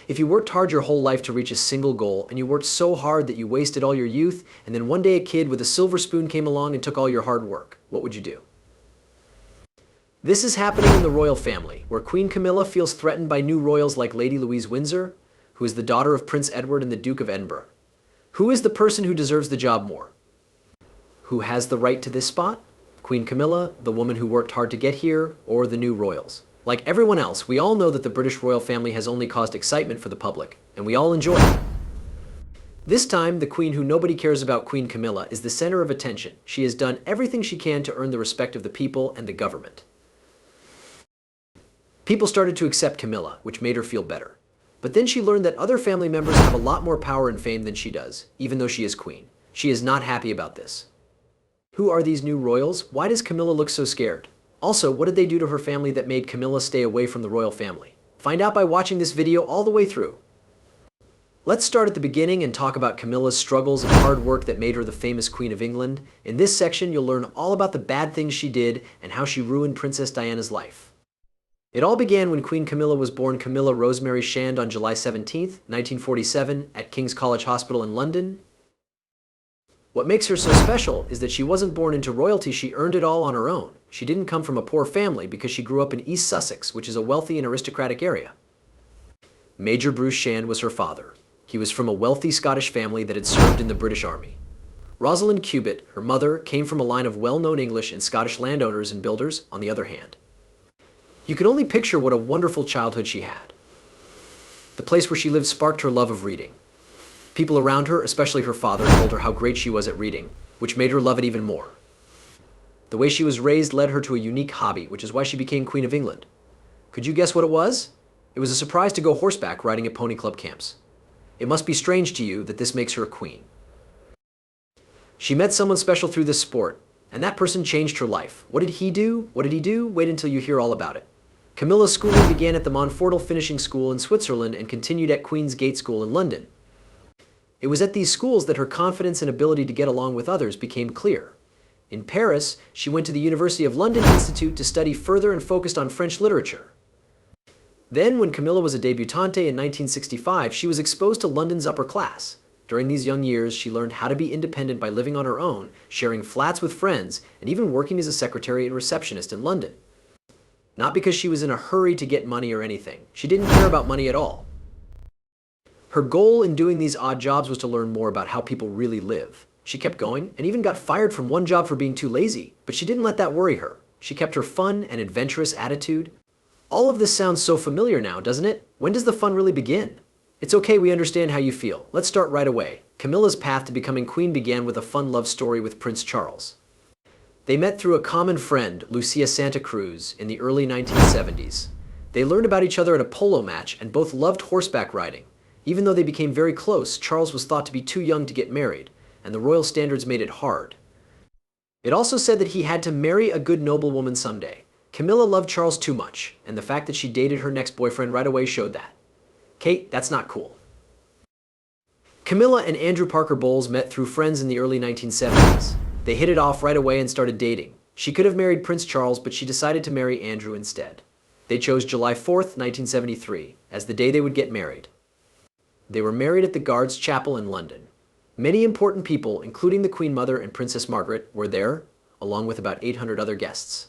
If you worked hard your whole life to reach a single goal, and you worked so hard that you wasted all your youth, and then one day a kid with a silver spoon came along and took all your hard work, what would you do? This is happening in the royal family, where Queen Camilla feels threatened by new royals like Lady Louise Windsor, who is the daughter of Prince Edward and the Duke of Edinburgh. Who is the person who deserves the job more? Who has the right to this spot? Queen Camilla, the woman who worked hard to get here, or the new royals? Like everyone else, we all know that the British royal family has only caused excitement for the public, and we all enjoy it. This time, the queen who nobody cares about, Queen Camilla, is the center of attention. She has done everything she can to earn the respect of the people and the government. People started to accept Camilla, which made her feel better. But then she learned that other family members have a lot more power and fame than she does, even though she is queen. She is not happy about this. Who are these new royals? Why does Camilla look so scared? Also, what did they do to her family that made Camilla stay away from the royal family? Find out by watching this video all the way through. Let's start at the beginning and talk about Camilla's struggles and hard work that made her the famous Queen of England. In this section, you'll learn all about the bad things she did and how she ruined Princess Diana's life. It all began when Queen Camilla was born Camilla Rosemary Shand on July 17, 1947, at King's College Hospital in London. What makes her so special is that she wasn't born into royalty, she earned it all on her own. She didn't come from a poor family because she grew up in East Sussex, which is a wealthy and aristocratic area. Major Bruce Shand was her father. He was from a wealthy Scottish family that had served in the British Army. Rosalind Cubitt, her mother, came from a line of well-known English and Scottish landowners and builders, on the other hand. You can only picture what a wonderful childhood she had. The place where she lived sparked her love of reading. People around her, especially her father, told her how great she was at reading, which made her love it even more. The way she was raised led her to a unique hobby, which is why she became Queen of England. Could you guess what it was? It was a surprise to go horseback riding at pony club camps. It must be strange to you that this makes her a queen. She met someone special through this sport, and that person changed her life. What did he do? What did he do? Wait until you hear all about it. Camilla's schooling began at the Montfortel Finishing School in Switzerland and continued at Queen's Gate School in London. It was at these schools that her confidence and ability to get along with others became clear. In Paris, she went to the University of London Institute to study further and focused on French literature. Then, when Camilla was a debutante in 1965, she was exposed to London's upper class. During these young years, she learned how to be independent by living on her own, sharing flats with friends, and even working as a secretary and receptionist in London. Not because she was in a hurry to get money or anything. She didn't care about money at all. Her goal in doing these odd jobs was to learn more about how people really live. She kept going and even got fired from one job for being too lazy, but she didn't let that worry her. She kept her fun and adventurous attitude. All of this sounds so familiar now, doesn't it? When does the fun really begin? It's okay, we understand how you feel. Let's start right away. Camilla's path to becoming queen began with a fun love story with Prince Charles. They met through a common friend, Lucia Santa Cruz, in the early 1970s. They learned about each other at a polo match and both loved horseback riding. Even though they became very close, Charles was thought to be too young to get married, and the royal standards made it hard. It also said that he had to marry a good noblewoman someday. Camilla loved Charles too much, and the fact that she dated her next boyfriend right away showed that. Kate, that's not cool. Camilla and Andrew Parker Bowles met through friends in the early 1970s. They hit it off right away and started dating. She could have married Prince Charles, but she decided to marry Andrew instead. They chose July 4th, 1973, as the day they would get married. They were married at the Guards Chapel in London. Many important people, including the Queen Mother and Princess Margaret, were there, along with about 800 other guests.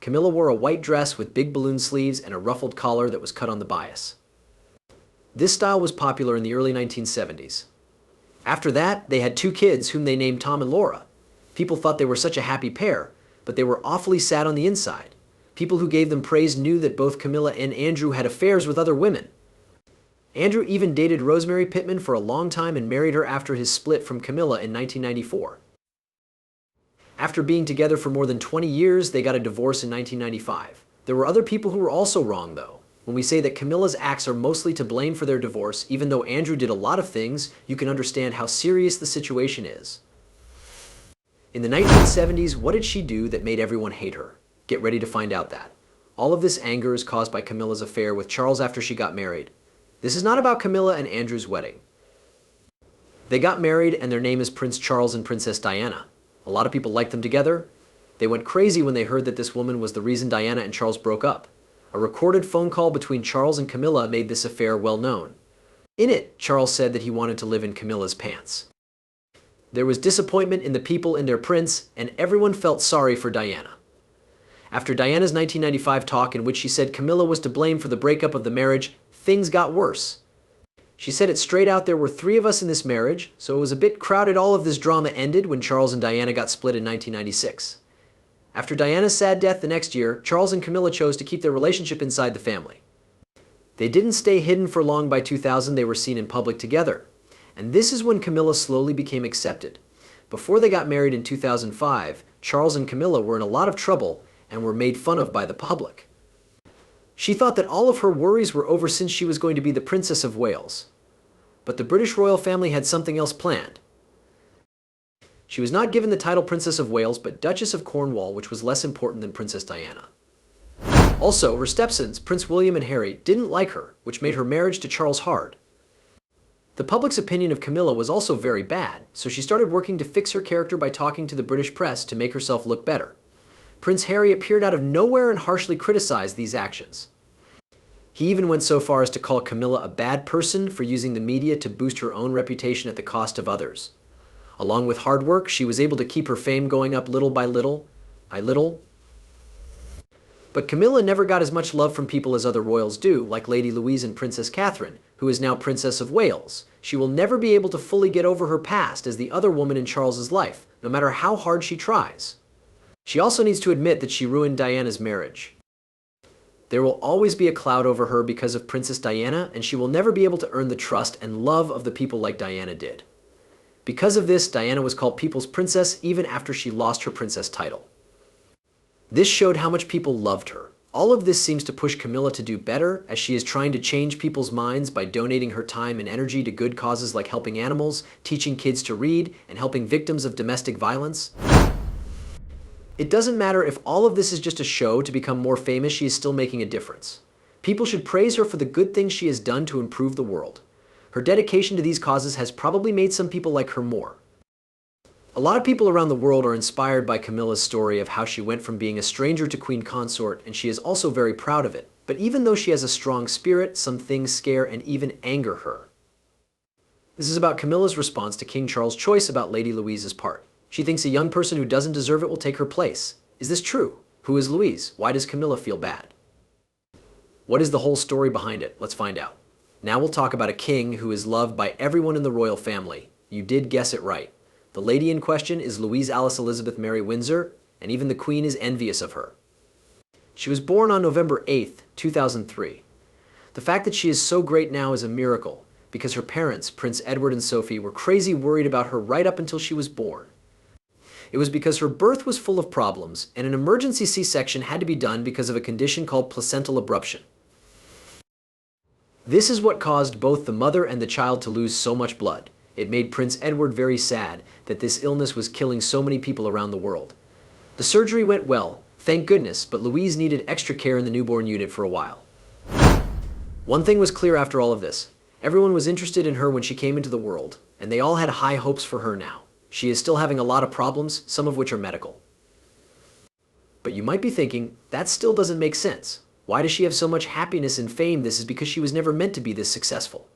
Camilla wore a white dress with big balloon sleeves and a ruffled collar that was cut on the bias. This style was popular in the early 1970s. After that, they had two kids whom they named Tom and Laura. People thought they were such a happy pair, but they were awfully sad on the inside. People who gave them praise knew that both Camilla and Andrew had affairs with other women. Andrew even dated Rosemary Pittman for a long time and married her after his split from Camilla in 1994. After being together for more than 20 years, they got a divorce in 1995. There were other people who were also wrong, though. When we say that Camilla's acts are mostly to blame for their divorce, even though Andrew did a lot of things, you can understand how serious the situation is. In the 1970s, what did she do that made everyone hate her? Get ready to find out that. All of this anger is caused by Camilla's affair with Charles after she got married. This is not about Camilla and Andrew's wedding. They got married and their name is Prince Charles and Princess Diana. A lot of people liked them together. They went crazy when they heard that this woman was the reason Diana and Charles broke up. A recorded phone call between Charles and Camilla made this affair well known. In it, Charles said that he wanted to live in Camilla's pants. There was disappointment in the people in their prince, and everyone felt sorry for Diana. After Diana's 1995 talk in which she said Camilla was to blame for the breakup of the marriage, things got worse. She said it straight out, there were 3 of us in this marriage, so it was a bit crowded. All of this drama ended when Charles and Diana got split in 1996. After Diana's sad death the next year, Charles and Camilla chose to keep their relationship inside the family. They didn't stay hidden for long. By 2000, they were seen in public together. And this is when Camilla slowly became accepted. Before they got married in 2005, Charles and Camilla were in a lot of trouble and were made fun of by the public. She thought that all of her worries were over since she was going to be the Princess of Wales. But the British royal family had something else planned. She was not given the title Princess of Wales, but Duchess of Cornwall, which was less important than Princess Diana. Also, her stepsons, Prince William and Harry, didn't like her, which made her marriage to Charles hard. The public's opinion of Camilla was also very bad, so she started working to fix her character by talking to the British press to make herself look better. Prince Harry appeared out of nowhere and harshly criticized these actions. He even went so far as to call Camilla a bad person for using the media to boost her own reputation at the cost of others. Along with hard work, she was able to keep her fame going up little by little. But Camilla never got as much love from people as other royals do, like Lady Louise and Princess Catherine, who is now Princess of Wales. She will never be able to fully get over her past as the other woman in Charles's life, no matter how hard she tries. She also needs to admit that she ruined Diana's marriage. There will always be a cloud over her because of Princess Diana, and she will never be able to earn the trust and love of the people like Diana did. Because of this, Diana was called People's Princess even after she lost her princess title. This showed how much people loved her. All of this seems to push Camilla to do better, as she is trying to change people's minds by donating her time and energy to good causes like helping animals, teaching kids to read, and helping victims of domestic violence. It doesn't matter if all of this is just a show to become more famous, she is still making a difference. People should praise her for the good things she has done to improve the world. Her dedication to these causes has probably made some people like her more. A lot of people around the world are inspired by Camilla's story of how she went from being a stranger to queen consort, and she is also very proud of it. But even though she has a strong spirit, some things scare and even anger her. This is about Camilla's response to King Charles' choice about Lady Louise's part. She thinks a young person who doesn't deserve it will take her place. Is this true? Who is Louise? Why does Camilla feel bad? What is the whole story behind it? Let's find out. Now we'll talk about a king who is loved by everyone in the royal family. You did guess it right. The lady in question is Louise Alice Elizabeth Mary Windsor, and even the Queen is envious of her. She was born on November 8th, 2003. The fact that she is so great now is a miracle, because her parents, Prince Edward and Sophie, were crazy worried about her right up until she was born. It was because her birth was full of problems, and an emergency C-section had to be done because of a condition called placental abruption. This is what caused both the mother and the child to lose so much blood. It made Prince Edward very sad that this illness was killing so many people around the world. The surgery went well, thank goodness, but Louise needed extra care in the newborn unit for a while. One thing was clear after all of this. Everyone was interested in her when she came into the world, and they all had high hopes for her now. She is still having a lot of problems, some of which are medical. But you might be thinking, that still doesn't make sense. Why does she have so much happiness and fame? This is because she was never meant to be this successful.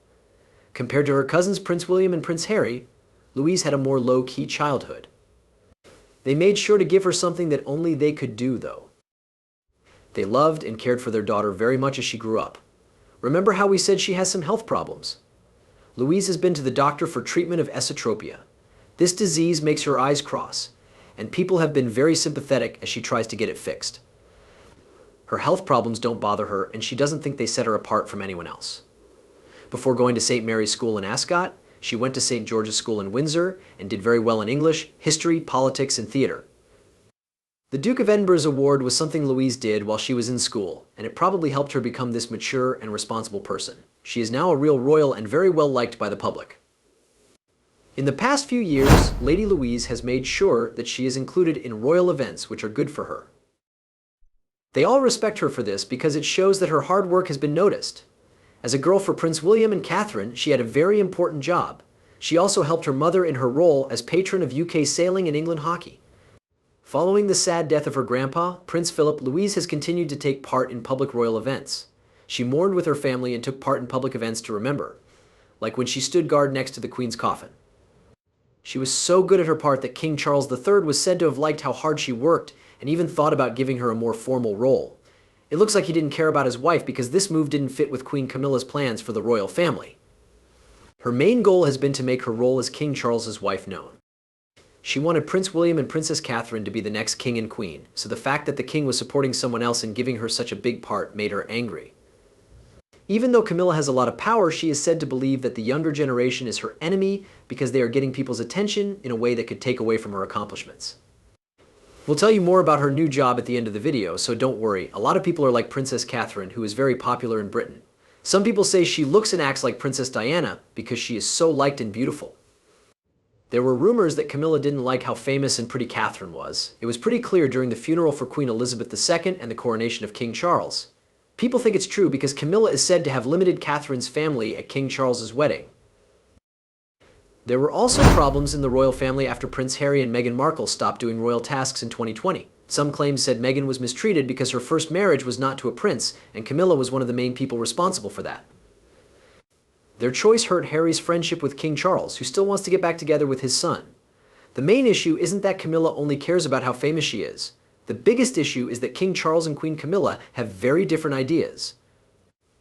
Compared to her cousins Prince William and Prince Harry, Louise had a more low-key childhood. They made sure to give her something that only they could do, though. They loved and cared for their daughter very much as she grew up. Remember how we said she has some health problems? Louise has been to the doctor for treatment of esotropia. This disease makes her eyes cross, and people have been very sympathetic as she tries to get it fixed. Her health problems don't bother her, and she doesn't think they set her apart from anyone else. Before going to St. Mary's School in Ascot, she went to St. George's School in Windsor and did very well in English, history, politics, and theater. The Duke of Edinburgh's award was something Louise did while she was in school, and it probably helped her become this mature and responsible person. She is now a real royal and very well liked by the public. In the past few years, Lady Louise has made sure that she is included in royal events which are good for her. They all respect her for this because it shows that her hard work has been noticed. As a girl for Prince William and Catherine, she had a very important job. She also helped her mother in her role as patron of UK sailing and England hockey. Following the sad death of her grandpa, Prince Philip, Louise has continued to take part in public royal events. She mourned with her family and took part in public events to remember. like when she stood guard next to the Queen's coffin. She was so good at her part that King Charles III was said to have liked how hard she worked and even thought about giving her a more formal role. It looks like he didn't care about his wife because this move didn't fit with Queen Camilla's plans for the royal family. Her main goal has been to make her role as King Charles's wife known. She wanted Prince William and Princess Catherine to be the next king and queen, so the fact that the king was supporting someone else and giving her such a big part made her angry. Even though Camilla has a lot of power, she is said to believe that the younger generation is her enemy because they are getting people's attention in a way that could take away from her accomplishments. We'll tell you more about her new job at the end of the video, so don't worry. A lot of people are like Princess Catherine, who is very popular in Britain. Some people say she looks and acts like Princess Diana because she is so liked and beautiful. There were rumors that Camilla didn't like how famous and pretty Catherine was. It was pretty clear during the funeral for Queen Elizabeth II and the coronation of King Charles. People think it's true because Camilla is said to have limited Catherine's family at King Charles's wedding. There were also problems in the royal family after Prince Harry and Meghan Markle stopped doing royal tasks in 2020. Some claims said Meghan was mistreated because her first marriage was not to a prince, and Camilla was one of the main people responsible for that. Their choice hurt Harry's friendship with King Charles, who still wants to get back together with his son. The main issue isn't that Camilla only cares about how famous she is. The biggest issue is that King Charles and Queen Camilla have very different ideas.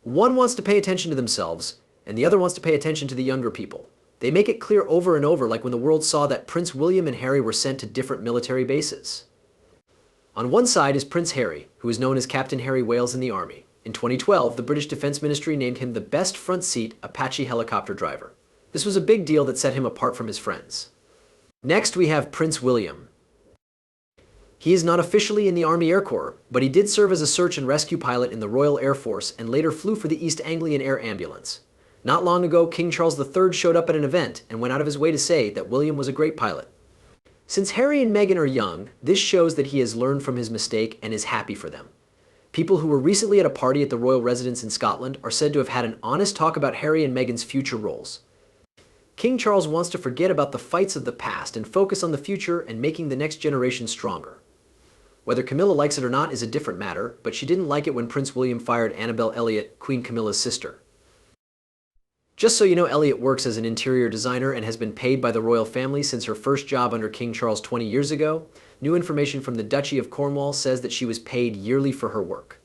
One wants to pay attention to themselves, and the other wants to pay attention to the younger people. They make it clear over and over, like when the world saw that Prince William and Harry were sent to different military bases. On one side is Prince Harry, who is known as Captain Harry Wales in the Army. In 2012, the British Defense Ministry named him the best front seat Apache helicopter driver. This was a big deal that set him apart from his friends. Next, we have Prince William. He is not officially in the Army Air Corps, but he did serve as a search and rescue pilot in the Royal Air Force and later flew for the East Anglian Air Ambulance. Not long ago, King Charles III showed up at an event and went out of his way to say that William was a great pilot. Since Harry and Meghan are young, this shows that he has learned from his mistake and is happy for them. People who were recently at a party at the royal residence in Scotland are said to have had an honest talk about Harry and Meghan's future roles. King Charles wants to forget about the fights of the past and focus on the future and making the next generation stronger. Whether Camilla likes it or not is a different matter, but she didn't like it when Prince William fired Annabel Elliot, Queen Camilla's sister. Just so you know, Elliot works as an interior designer and has been paid by the royal family since her first job under King Charles 20 years ago. New information from the Duchy of Cornwall says that she was paid yearly for her work,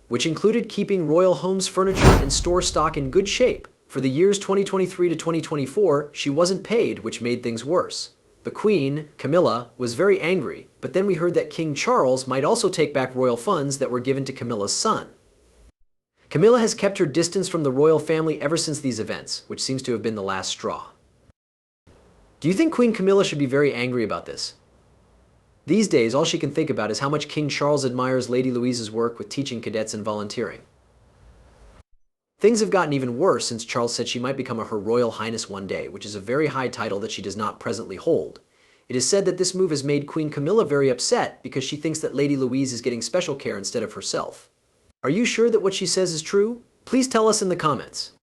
which included keeping royal homes' furniture and store stock in good shape. For the years 2023 to 2024, she wasn't paid, which made things worse. The Queen, Camilla, was very angry, but then we heard that King Charles might also take back royal funds that were given to Camilla's son. Camilla has kept her distance from the royal family ever since these events, which seems to have been the last straw. Do you think Queen Camilla should be very angry about this? These days, all she can think about is how much King Charles admires Lady Louise's work with teaching cadets and volunteering. Things have gotten even worse since Charles said she might become a Her Royal Highness one day, which is a very high title that she does not presently hold. It is said that this move has made Queen Camilla very upset because she thinks that Lady Louise is getting special care instead of herself. Are you sure that what she says is true? Please tell us in the comments.